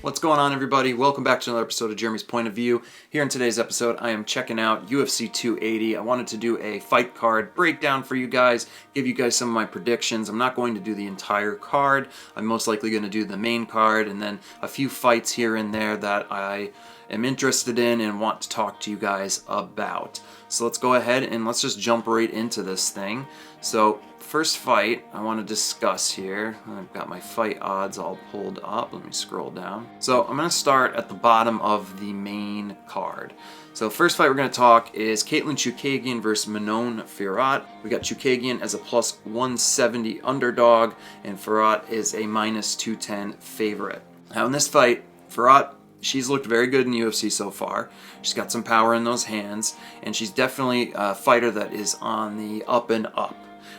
What's going on, everybody? Welcome back to another episode of Jeremy's Point of View. Here in today's episode, I am checking out UFC 280. I wanted to do a fight card breakdown for you guys, give you guys some of my predictions. I'm not going to do the entire card. I'm most likely going to do the main card and then a few fights here and there that I am interested in and want to talk to you guys about. So let's go ahead and let's just jump right into this thing. So first fight I want to discuss here. I've got my fight odds all pulled up. Let me scroll down. So I'm going to start at the bottom of the main card. So first fight we're going to talk is Katlyn Chookagian versus Manon Fiorot. We got Chookagian as a plus 170 underdog and Fiorot is a minus 210 favorite. Now in this fight, Fiorot, she's looked very good in the UFC so far. She's got some power in those hands, and she's definitely a fighter that is on the up and up.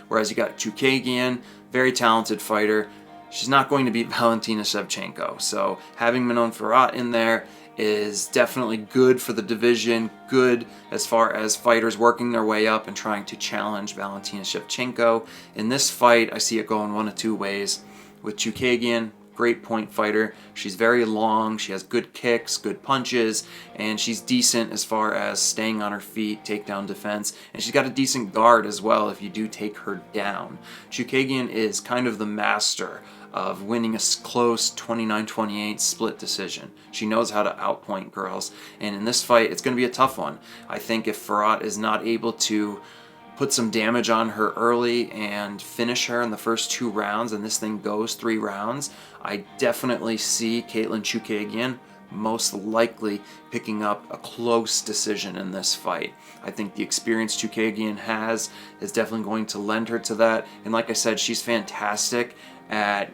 Whereas you got Chookagian, very talented fighter. She's not going to beat Valentina Shevchenko. So having Manon Fiorot in there is definitely good for the division, good as far as fighters working their way up and trying to challenge Valentina Shevchenko. In this fight, I see it going one of two ways. With Chookagian, great point fighter. She's very long, she has good kicks, good punches, and she's decent as far as staying on her feet, takedown defense, and she's got a decent guard as well if you do take her down. Chookagian is kind of the master of winning a close 29-28 split decision. She knows how to outpoint girls, and in this fight, it's going to be a tough one. I think if Fiorot is not able to put some damage on her early and finish her in the first 2 rounds, and this thing goes 3 rounds, I definitely see Katlyn Chookagian most likely picking up a close decision in this fight. I think the experience Chookagian has is definitely going to lend her to that, and like I said, she's fantastic at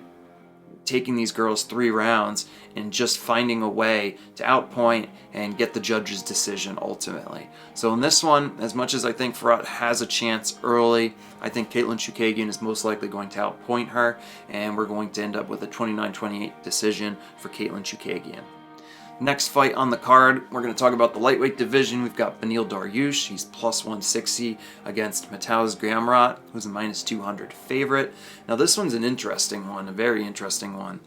taking these girls 3 rounds and just finding a way to outpoint and get the judge's decision ultimately. So in this one, as much as I think Fiorot has a chance early, I think Katlyn Chookagian is most likely going to outpoint her, and we're going to end up with a 29-28 decision for Katlyn Chookagian. Next fight on the card, we're going to talk about the lightweight division. We've got Beneil Dariush. He's plus 160 against Mateusz Gamrot, who's a minus 200 favorite. Now this one's an interesting one, a very interesting one.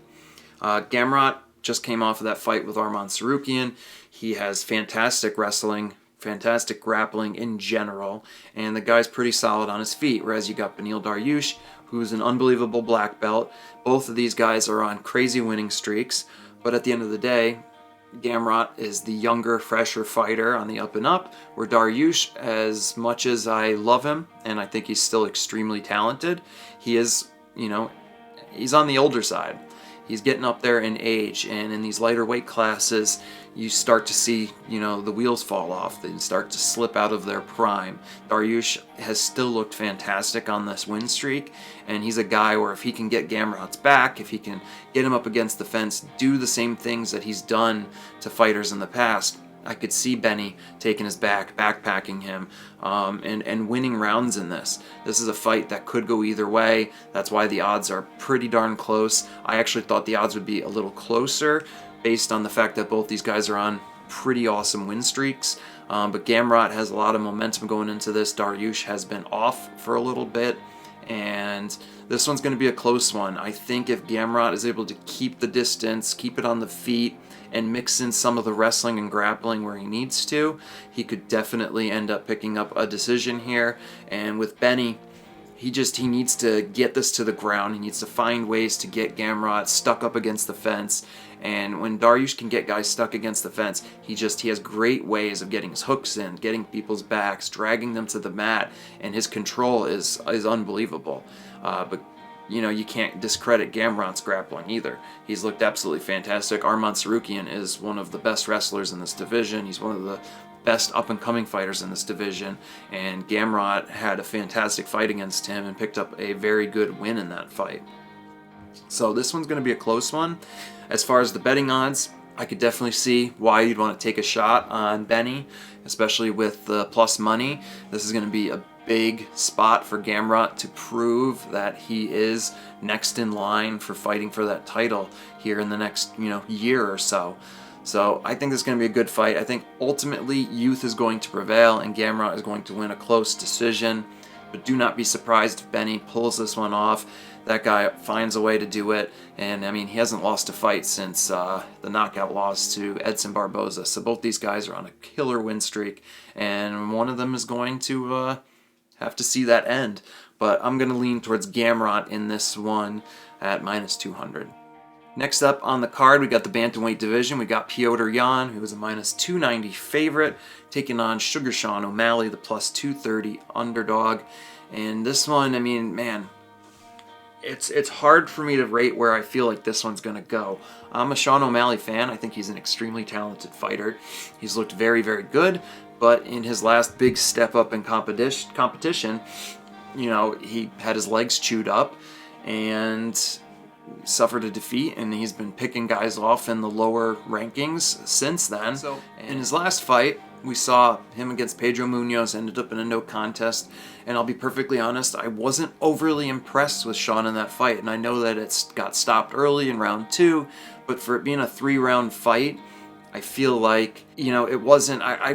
Gamrot just came off of that fight with Arman Tsarukyan. He has fantastic wrestling, fantastic grappling in general, and the guy's pretty solid on his feet, whereas you got Beneil Dariush, who's an unbelievable black belt. Both of these guys are on crazy winning streaks, but at the end of the day, Gamrot is the younger, fresher fighter on the up and up, where Dariush, as much as I love him, and I think he's still extremely talented, he is, he's on the older side. He's getting up there in age, and in these lighter weight classes, you start to see, the wheels fall off. They start to slip out of their prime. Dariush has still looked fantastic on this win streak, and he's a guy where if he can get Gamrot's back, if he can get him up against the fence, do the same things that he's done to fighters in the past, I could see Benny taking his back, backpacking him, and winning rounds in this. This is a fight that could go either way. That's why the odds are pretty darn close. I actually thought the odds would be a little closer based on the fact that both these guys are on pretty awesome win streaks. But Gamrot has a lot of momentum going into this. Dariush has been off for a little bit, and this one's going to be a close one. I think if Gamrot is able to keep the distance, keep it on the feet, and mix in some of the wrestling and grappling where he needs to, he could definitely end up picking up a decision here. And with Benny, he needs to get this to the ground. He needs to find ways to get Gamrot stuck up against the fence. And when Dariush can get guys stuck against the fence, he has great ways of getting his hooks in, getting people's backs, dragging them to the mat, and his control is unbelievable. But you can't discredit Gamrot's grappling either. He's looked absolutely fantastic. Arman Tsarukyan is one of the best wrestlers in this division. He's one of the best up-and-coming fighters in this division, and Gamrot had a fantastic fight against him and picked up a very good win in that fight. So this one's going to be a close one. As far as the betting odds, I could definitely see why you'd want to take a shot on Benny, especially with the plus money. This is going to be a big spot for Gamrot to prove that he is next in line for fighting for that title here in the next year or so. So I think this is going to be a good fight. I think ultimately youth is going to prevail and Gamrot is going to win a close decision. But do not be surprised if Benny pulls this one off. that guy finds a way to do it. And I mean, he hasn't lost a fight since the knockout loss to Edson Barboza. So both these guys are on a killer win streak, and one of them is going to have to see that end. But I'm going to lean towards Gamrot in this one at -200. Next up on the card, we got the Bantamweight division. We got Petr Yan, who is a -290 favorite, taking on Sugar Sean O'Malley, the +230 underdog. And this one, I mean, man, it's hard for me to rate where I feel like this one's going to go. I'm a Sean O'Malley fan. I think he's an extremely talented fighter. He's looked very, very good, but in his last big step up in competition, you know, he had his legs chewed up and suffered a defeat, and he's been picking guys off in the lower rankings since then. So in his last fight, we saw him against Pedro Munoz, ended up in a no contest, and I'll be perfectly honest, I wasn't overly impressed with Sean in that fight, and I know that it's got stopped early in round 2, but for it being a 3-round fight, I feel like, you know, it wasn't, I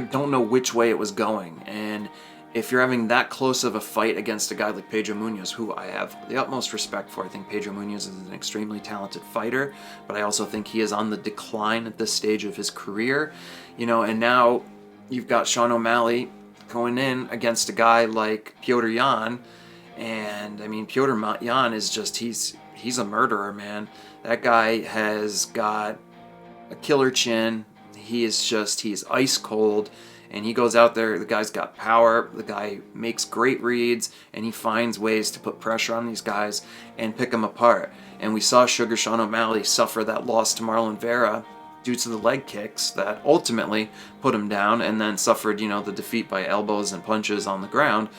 don't know which way it was going. And if you're having that close of a fight against a guy like Pedro Munoz, who I have the utmost respect for, I think Pedro Munoz is an extremely talented fighter, but I also think he is on the decline at this stage of his career, you know, and now you've got Sean O'Malley going in against a guy like Petr Yan, and I mean, Petr Yan is just, he's a murderer, man. That guy has got a killer chin. He's ice cold. And he goes out there, the guy's got power, the guy makes great reads, and he finds ways to put pressure on these guys and pick them apart. And we saw Sugar Sean O'Malley suffer that loss to Marlon Vera due to the leg kicks that ultimately put him down, and then suffered, you know, the defeat by elbows and punches on the ground.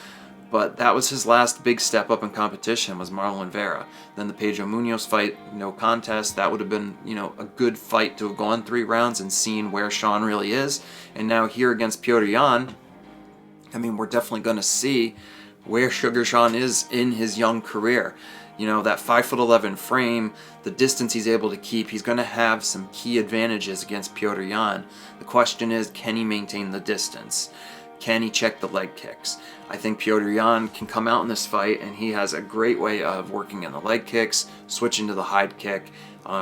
But that was his last big step up in competition, was Marlon Vera. Then the Pedro Munoz fight, no contest. That would have been, you know, a good fight to have gone 3 rounds and seen where Sean really is. And now here against Petr Yan, I mean, we're definitely going to see where Sugar Sean is in his young career. You know, that 5'11" frame, the distance he's able to keep, he's going to have some key advantages against Petr Yan. The question is, can he maintain the distance? Can he check the leg kicks? I think Petr Yan can come out in this fight, and he has a great way of working in the leg kicks, switching to the hide kick.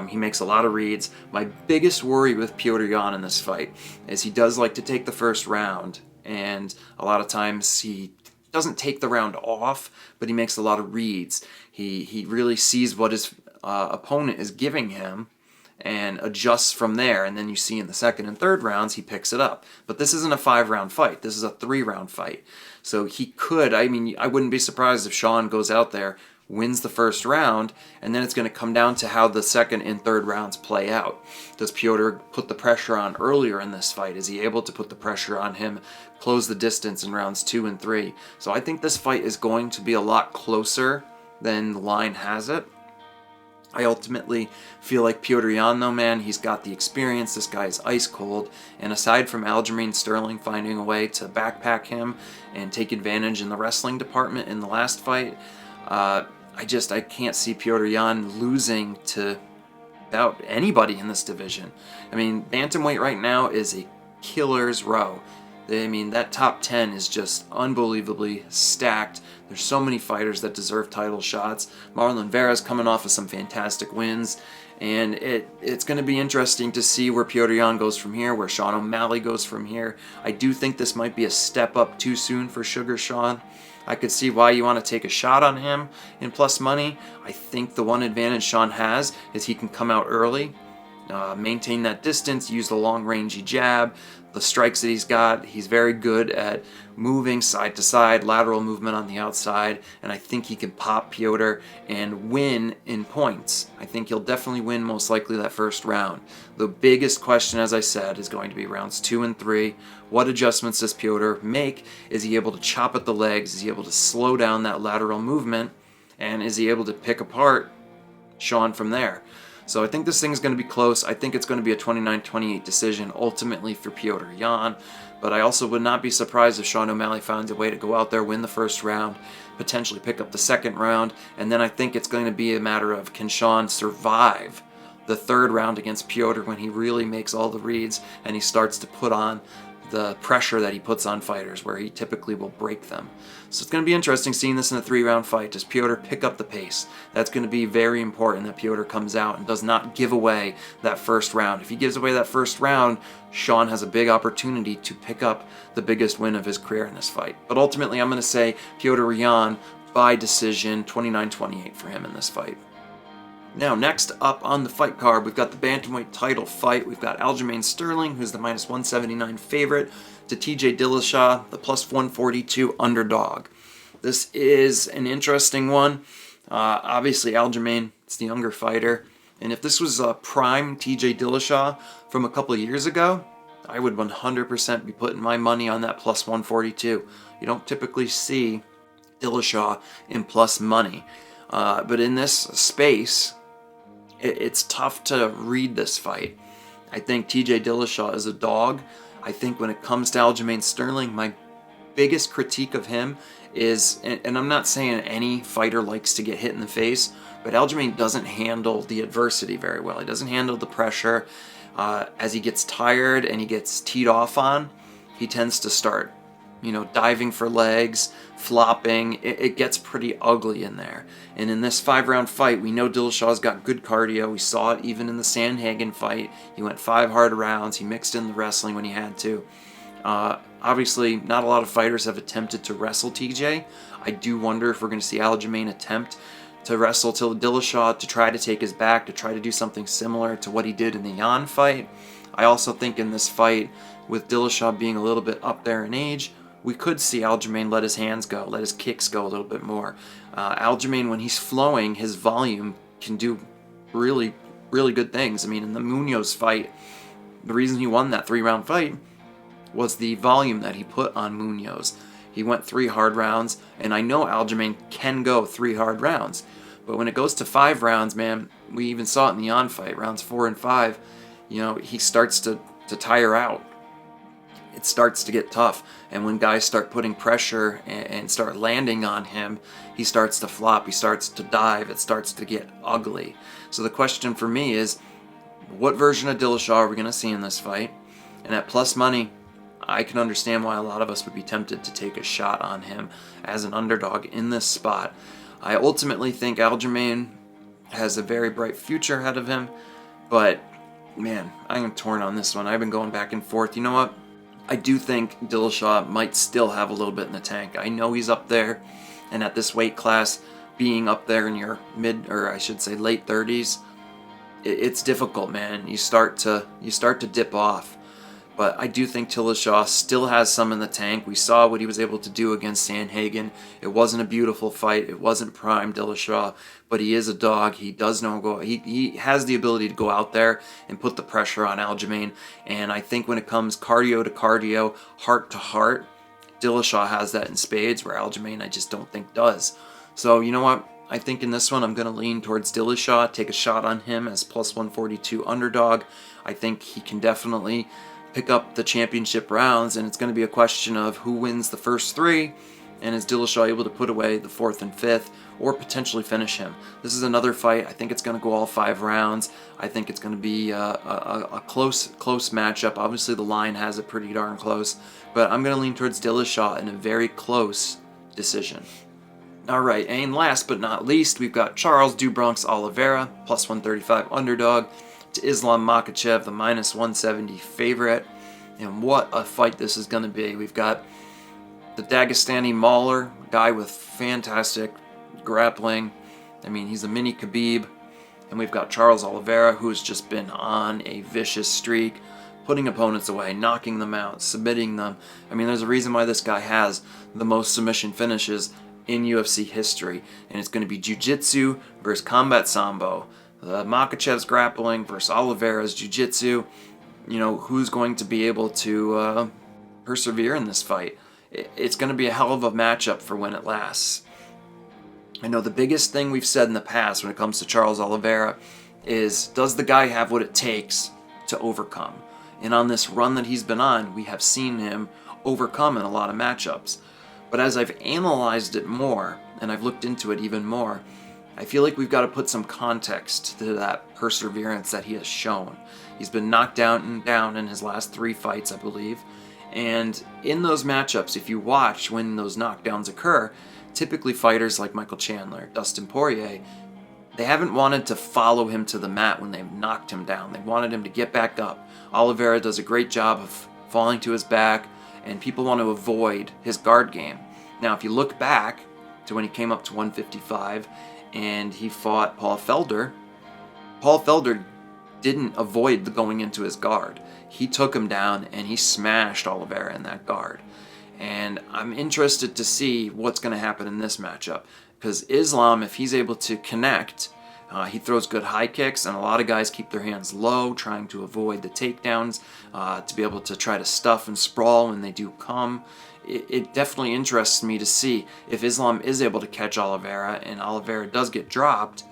He makes a lot of reads. My biggest worry with Petr Yan in this fight is he does like to take the first round, and a lot of times he doesn't take the round off, but he makes a lot of reads. He really sees what his opponent is giving him and adjusts from there, and then you see in the second and third rounds he picks it up. But this isn't a 5-round fight. This is a 3-round fight. So he could, I mean, I wouldn't be surprised if Sean goes out there, wins the first round, and then it's going to come down to how the second and third rounds play out. Does Petr put the pressure on earlier in this fight? Is he able to put the pressure on him, close the distance in rounds 2 and 3? So I think this fight is going to be a lot closer than the line has it. I ultimately feel like Petr Yan, though, man, he's got the experience. This guy is ice cold. And aside from Aljamain Sterling finding a way to backpack him and take advantage in the wrestling department in the last fight, I can't see Petr Yan losing to about anybody in this division. I mean, Bantamweight right now is a killer's row. I mean, that top 10 is just unbelievably stacked. There's so many fighters that deserve title shots. Marlon Vera's coming off of some fantastic wins, and it's going to be interesting to see where Petr Yan goes from here, where Sean O'Malley goes from here. I do think this might be a step up too soon for Sugar Sean. I could see why you want to take a shot on him in plus money. I think the one advantage Sean has is he can come out early, maintain that distance, use the long-rangey jab, the strikes that he's got. He's very good at moving side to side, lateral movement on the outside, and I think he can pop Petr and win in points. I think he'll definitely win, most likely, that first round. The biggest question, as I said, is going to be rounds 2 and 3. What adjustments does Petr make? Is he able to chop at the legs? Is he able to slow down that lateral movement? And is he able to pick apart Sean from there? So I think this thing is going to be close. I think it's going to be a 29-28 decision ultimately for Petr Yan. But I also would not be surprised if Sean O'Malley finds a way to go out there, win the first round, potentially pick up the second round. And then I think it's going to be a matter of, can Sean survive the third round against Petr when he really makes all the reads and he starts to put on the pressure that he puts on fighters, where he typically will break them. So it's going to be interesting seeing this in a 3-round fight. Does Petr pick up the pace? That's going to be very important that Petr comes out and does not give away that first round. If he gives away that first round, Sean has a big opportunity to pick up the biggest win of his career in this fight. But ultimately, I'm going to say Petr Yan by decision, 29-28 for him in this fight. Now, next up on the fight card, we've got the Bantamweight title fight. We've got Aljamain Sterling, who's the -179 favorite, to TJ Dillashaw, the +142 underdog. This is an interesting one. Obviously, Aljamain is the younger fighter. And if this was a prime TJ Dillashaw from a couple of years ago, I would 100% be putting my money on that +142. You don't typically see Dillashaw in plus money. But in this space, it's tough to read this fight. I think TJ Dillashaw is a dog. I think when it comes to Aljamain Sterling, my biggest critique of him is, and I'm not saying any fighter likes to get hit in the face, but Aljamain doesn't handle the adversity very well. He doesn't handle the pressure. As he gets tired and he gets teed off on, he tends to start diving for legs, flopping. It gets pretty ugly in there. And in this 5-round fight, we know Dillashaw's got good cardio. We saw it even in the Sandhagen fight. He went 5 hard rounds. He mixed in the wrestling when he had to. Obviously, not a lot of fighters have attempted to wrestle TJ. I do wonder if we're going to see Aljamain attempt to wrestle Dillashaw to try to take his back, to try to do something similar to what he did in the Yan fight. I also think in this fight, with Dillashaw being a little bit up there in age, we could see Aljamain let his hands go, let his kicks go a little bit more. Aljamain, when he's flowing, his volume can do really, really good things. I mean, in the Munoz fight, the reason he won that 3-round fight was the volume that he put on Munoz. He went 3 hard rounds, and I know Aljamain can go 3 hard rounds. But when it goes to 5 rounds, man, we even saw it in the Yan fight, rounds 4 and 5, he starts to tire out. It starts to get tough, and when guys start putting pressure and start landing on him, he starts to flop, he starts to dive, it starts to get ugly. So the question for me is, what version of Dillashaw are we going to see in this fight? And at plus money, I can understand why a lot of us would be tempted to take a shot on him as an underdog in this spot. I ultimately think Aljamain has a very bright future ahead of him, but man, I am torn on this one. I've been going back and forth. You know what? I do think Dillashaw might still have a little bit in the tank. I know he's up there, and at this weight class, being up there in your late 30s, it's difficult, man. You start to dip off. But I do think Dillashaw still has some in the tank. We saw what he was able to do against Sandhagen. It wasn't a beautiful fight. It wasn't prime Dillashaw, but he is a dog. He does know he has the ability to go out there and put the pressure on Aljamain. And I think when it comes cardio to cardio, heart to heart, Dillashaw has that in spades, where Aljamain I just don't think does. So you know what? I think in this one I'm going to lean towards Dillashaw, take a shot on him as +142 underdog. I think he can definitely pick up the championship rounds, and it's going to be a question of who wins the first 3, and is Dillashaw able to put away the 4th and 5th, or potentially finish him. This is another fight. I think it's going to go all 5 rounds. I think it's going to be a close matchup. Obviously, the line has it pretty darn close, but I'm going to lean towards Dillashaw in a very close decision. All right, and last but not least, we've got Charles "Do Bronx" Oliveira, +135 underdog, to Islam Makhachev, the -170 favorite. And what a fight this is going to be. We've got the Dagestani mauler, guy with fantastic grappling. I mean, he's a mini Khabib. And we've got Charles Oliveira, who's just been on a vicious streak, putting opponents away, knocking them out, submitting them. I mean, there's a reason why this guy has the most submission finishes in UFC history. And it's going to be jiu-jitsu versus combat sambo. Makhachev's grappling versus Oliveira's jiu-jitsu. Who's going to be able to persevere in this fight? It's going to be a hell of a matchup for when it lasts. I know the biggest thing we've said in the past when it comes to Charles Oliveira is, does the guy have what it takes to overcome? And on this run that he's been on, we have seen him overcome in a lot of matchups. But as I've analyzed it more, and I've looked into it even more, I feel like we've got to put some context to that perseverance that he has shown. He's been knocked down in his last 3 fights, I believe, And in those matchups, if you watch when those knockdowns occur, typically fighters like Michael Chandler, Dustin Poirier, they haven't wanted to follow him to the mat when they've knocked him down. They wanted him to get back up. Oliveira does a great job of falling to his back, and people want to avoid his guard game. Now, if you look back to when he came up to 155 and he fought Paul Felder didn't avoid the going into his guard. He took him down and he smashed Oliveira in that guard. And I'm interested to see what's going to happen in this matchup, because Islam, if he's able to connect, he throws good high kicks, and a lot of guys keep their hands low, trying to avoid the takedowns, to be able to try to stuff and sprawl when they do come. It definitely interests me to see if Islam is able to catch Oliveira, and Oliveira does get dropped.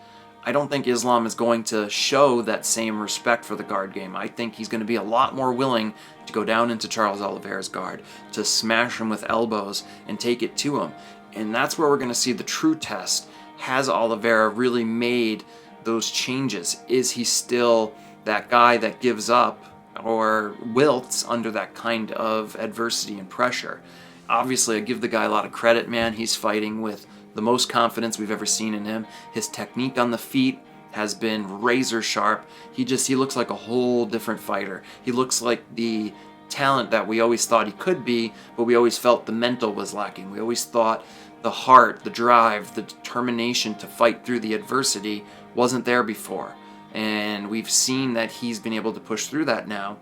I don't think Islam is going to show that same respect for the guard game. I think he's going to be a lot more willing to go down into Charles Oliveira's guard, to smash him with elbows and take it to him. And that's where we're going to see the true test. Has Oliveira really made those changes? Is he still that guy that gives up or wilts under that kind of adversity and pressure? Obviously, I give the guy a lot of credit, man. He's fighting with the most confidence we've ever seen in him. His technique on the feet has been razor sharp. He looks like a whole different fighter. He looks like the talent that we always thought he could be, but we always felt the mental was lacking. We always thought the heart, the drive, the determination to fight through the adversity wasn't there before. And we've seen that he's been able to push through that now.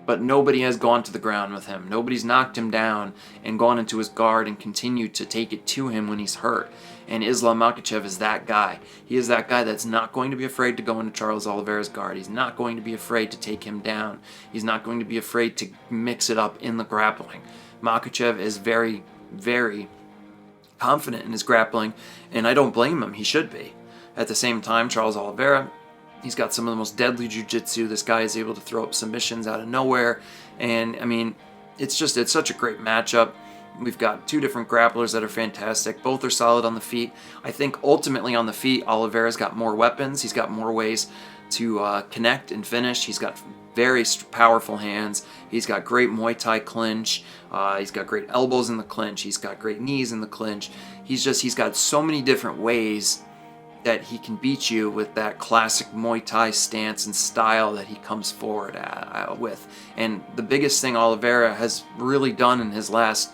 But nobody has gone to the ground with him. Nobody's knocked him down and gone into his guard and continued to take it to him when he's hurt. And Islam Makhachev is that guy. He is that guy that's not going to be afraid to go into Charles Oliveira's guard. He's not going to be afraid to take him down. He's not going to be afraid to mix it up in the grappling. Makhachev is very, very confident in his grappling, and I don't blame him. He should be. At the same time, Charles Oliveira, he's got some of the most deadly jiu-jitsu. This guy is able to throw up submissions out of nowhere. And, I mean, it's such a great matchup. We've got two different grapplers that are fantastic. Both are solid on the feet. I think ultimately on the feet, Oliveira's got more weapons. He's got more ways to connect and finish. He's got very powerful hands. He's got great Muay Thai clinch. He's got great elbows in the clinch. He's got great knees in the clinch. He's got so many different ways that he can beat you with that classic Muay Thai stance and style that he comes forward with. And the biggest thing Oliveira has really done in his last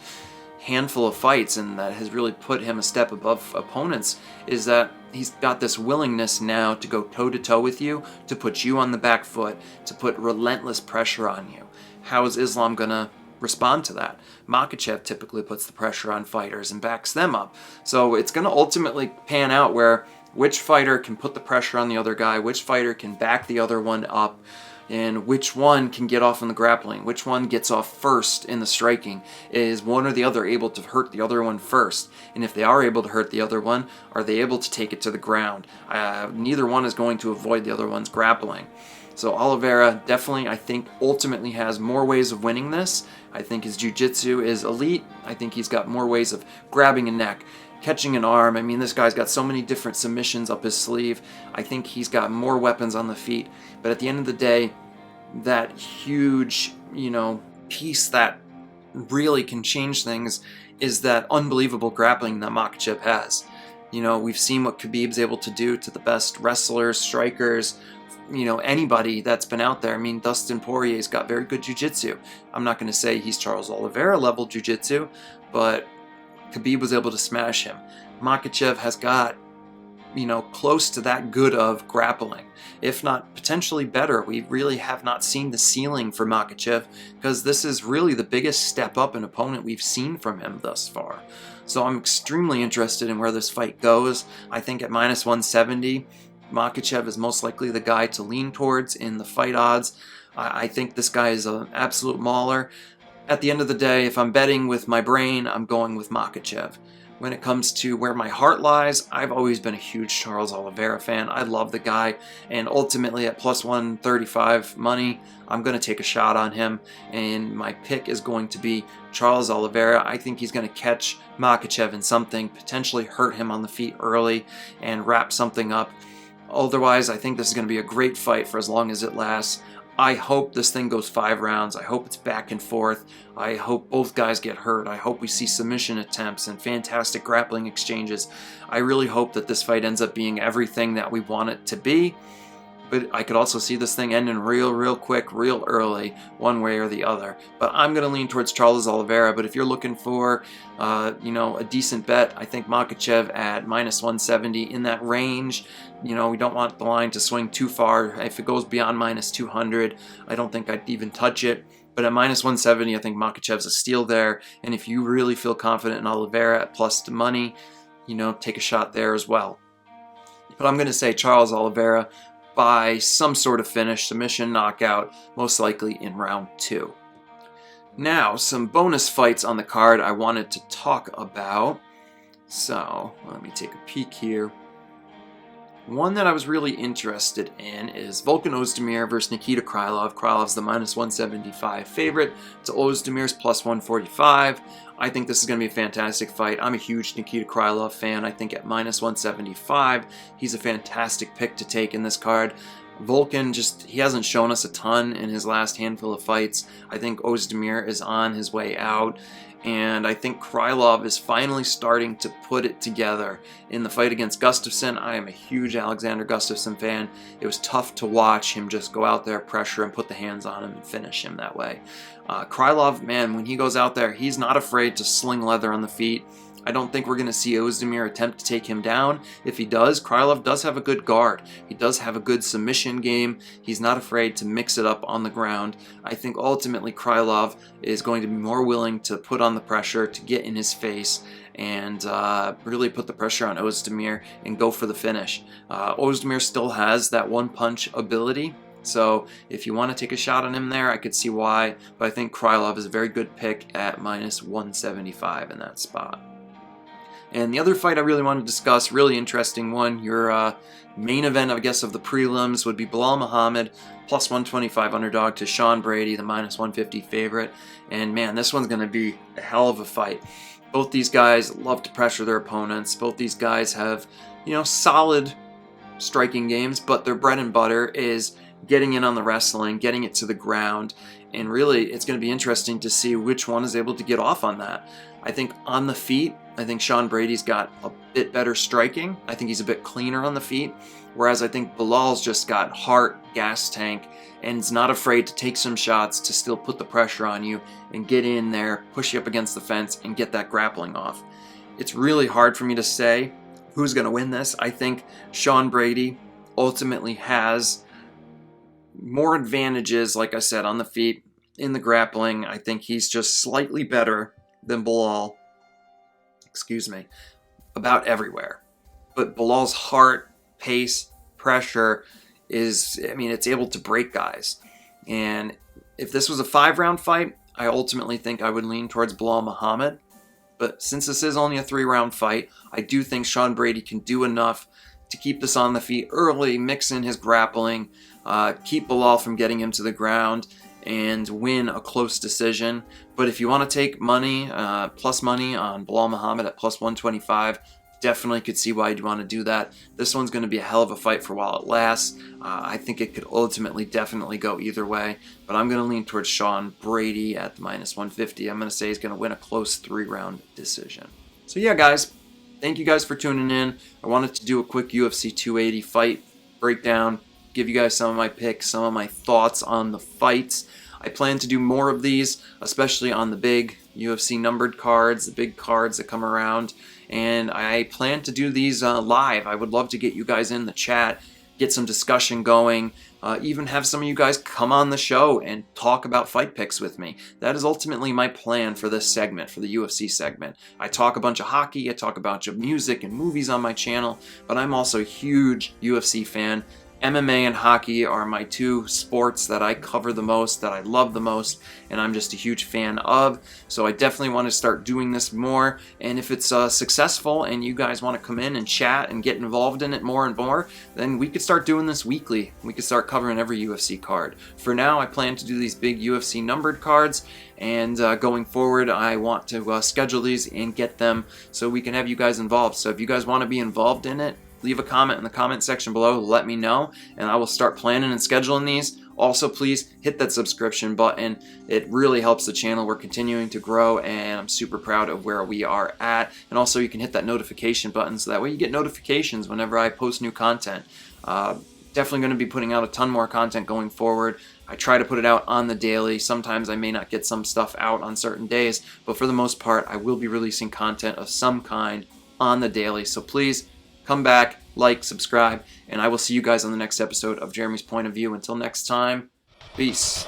handful of fights, and that has really put him a step above opponents, is that he's got this willingness now to go toe-to-toe with you, to put you on the back foot, to put relentless pressure on you. How is Islam going to respond to that? Makhachev typically puts the pressure on fighters and backs them up. So it's going to ultimately pan out where which fighter can put the pressure on the other guy, which fighter can back the other one up, and which one can get off in the grappling, which one gets off first in the striking. Is one or the other able to hurt the other one first? And if they are able to hurt the other one, are they able to take it to the ground? Neither one is going to avoid the other one's grappling. So Oliveira definitely, I think, ultimately has more ways of winning this. I think his jiu-jitsu is elite. I think he's got more ways of grabbing a neck, catching an arm. I mean, this guy's got so many different submissions up his sleeve. I think he's got more weapons on the feet. But at the end of the day, that huge, piece that really can change things is that unbelievable grappling that Makhachev has. We've seen what Khabib's able to do to the best wrestlers, strikers, anybody that's been out there. I mean, Dustin Poirier's got very good jiu-jitsu. I'm not going to say he's Charles Oliveira level jiu-jitsu, but Khabib was able to smash him. Makhachev has got, close to that good of grappling, if not potentially better. We really have not seen the ceiling for Makhachev, because this is really the biggest step up an opponent we've seen from him thus far. So I'm extremely interested in where this fight goes. I think at minus 170, Makhachev is most likely the guy to lean towards in the fight odds. I think this guy is an absolute mauler. At the end of the day, if I'm betting with my brain, I'm going with Makhachev. When it comes to where my heart lies, I've always been a huge Charles Oliveira fan. I love the guy, and ultimately at plus 135 money, I'm going to take a shot on him, and my pick is going to be Charles Oliveira. I think he's going to catch Makhachev in something, potentially hurt him on the feet early, and wrap something up. Otherwise, I think this is going to be a great fight for as long as it lasts. I hope this thing goes 5 rounds. I hope it's back and forth. I hope both guys get hurt. I hope we see submission attempts and fantastic grappling exchanges. I really hope that this fight ends up being everything that we want it to be. But I could also see this thing ending real quick, real early, one way or the other. But I'm going to lean towards Charles Oliveira. But if you're looking for, a decent bet, I think Makhachev at -170 in that range. We don't want the line to swing too far. If it goes beyond -200, I don't think I'd even touch it. But at -170, I think Makhachev's a steal there. And if you really feel confident in Oliveira at plus the money, take a shot there as well. But I'm going to say Charles Oliveira by some sort of finish, submission, knockout, most likely in round 2. Now, some bonus fights on the card I wanted to talk about. So, let me take a peek here. One that I was really interested in is Volkan Ozdemir versus Nikita Krylov. Krylov's the -175 favorite to Ozdemir's +145. I think this is going to be a fantastic fight. I'm a huge Nikita Krylov fan. I think at -175, he's a fantastic pick to take in this card. Volkan he hasn't shown us a ton in his last handful of fights. I think Ozdemir is on his way out. And I think Krylov is finally starting to put it together. In the fight against Gustafsson, I am a huge Alexander Gustafsson fan. It was tough to watch him just go out there, pressure him, put the hands on him, and finish him that way. Krylov, man, when he goes out there, he's not afraid to sling leather on the feet. I don't think we're going to see Ozdemir attempt to take him down. If he does, Krylov does have a good guard. He does have a good submission game. He's not afraid to mix it up on the ground. I think ultimately Krylov is going to be more willing to put on the pressure, to get in his face, and really put the pressure on Ozdemir and go for the finish. Ozdemir still has that one-punch ability. So if you want to take a shot on him there, I could see why. But I think Krylov is a very good pick at -175 in that spot. And the other fight I really want to discuss, really interesting one, your main event, I guess, of the prelims would be Belal Muhammad, +125 underdog to Sean Brady, the -150 favorite. And man, this one's going to be a hell of a fight. Both these guys love to pressure their opponents. Both these guys have, solid striking games, but their bread and butter is getting in on the wrestling, getting it to the ground. And really, it's going to be interesting to see which one is able to get off on that. I think on the feet, I think Sean Brady's got a bit better striking. I think he's a bit cleaner on the feet. Whereas I think Belal's just got heart, gas tank, and is not afraid to take some shots to still put the pressure on you and get in there, push you up against the fence, and get that grappling off. It's really hard for me to say who's going to win this. I think Sean Brady ultimately has more advantages, like I said, on the feet, in the grappling. I think he's just slightly better than Belal, about everywhere. But Belal's heart, pace, pressure it's able to break guys. And if this was a 5-round fight, I ultimately think I would lean towards Belal Muhammad. But since this is only a 3-round fight, I do think Sean Brady can do enough to keep this on the feet early, mix in his grappling, keep Belal from getting him to the ground, and win a close decision. But if you want to take money, plus money on Belal Muhammad at +125, definitely could see why you'd want to do that. This one's going to be a hell of a fight for while it lasts. I think it could ultimately definitely go either way, but I'm going to lean towards Sean Brady at the -150. I'm going to say he's going to win a close 3-round decision. So yeah, guys, thank you guys for tuning in. I wanted to do a quick UFC 280 fight breakdown, give you guys some of my picks, some of my thoughts on the fights. I plan to do more of these, especially on the big UFC numbered cards, the big cards that come around. And I plan to do these live. I would love to get you guys in the chat, get some discussion going, even have some of you guys come on the show and talk about fight picks with me. That is ultimately my plan for this segment, for the UFC segment. I talk a bunch of hockey, I talk a bunch of music and movies on my channel, but I'm also a huge UFC fan. MMA and hockey are my 2 sports that I cover the most, that I love the most, and I'm just a huge fan of. So I definitely want to start doing this more, and if it's successful and you guys want to come in and chat and get involved in it more and more, then we could start doing this weekly. We could start covering every UFC card. For now, I plan to do these big UFC numbered cards, and going forward, I want to schedule these and get them so we can have you guys involved. So if you guys want to be involved in it, leave a comment in the comment section below, let me know, and I will start planning and scheduling these. Also, please hit that subscription button. It really helps the channel. We're continuing to grow, and I'm super proud of where we are at. And also, you can hit that notification button so that way you get notifications whenever I post new content. Definitely going to be putting out a ton more content going forward. I try to put it out on the daily. Sometimes I may not get some stuff out on certain days, but for the most part, I will be releasing content of some kind on the daily. So please come back, like, subscribe, and I will see you guys on the next episode of Jeremy's Point of View. Until next time, peace.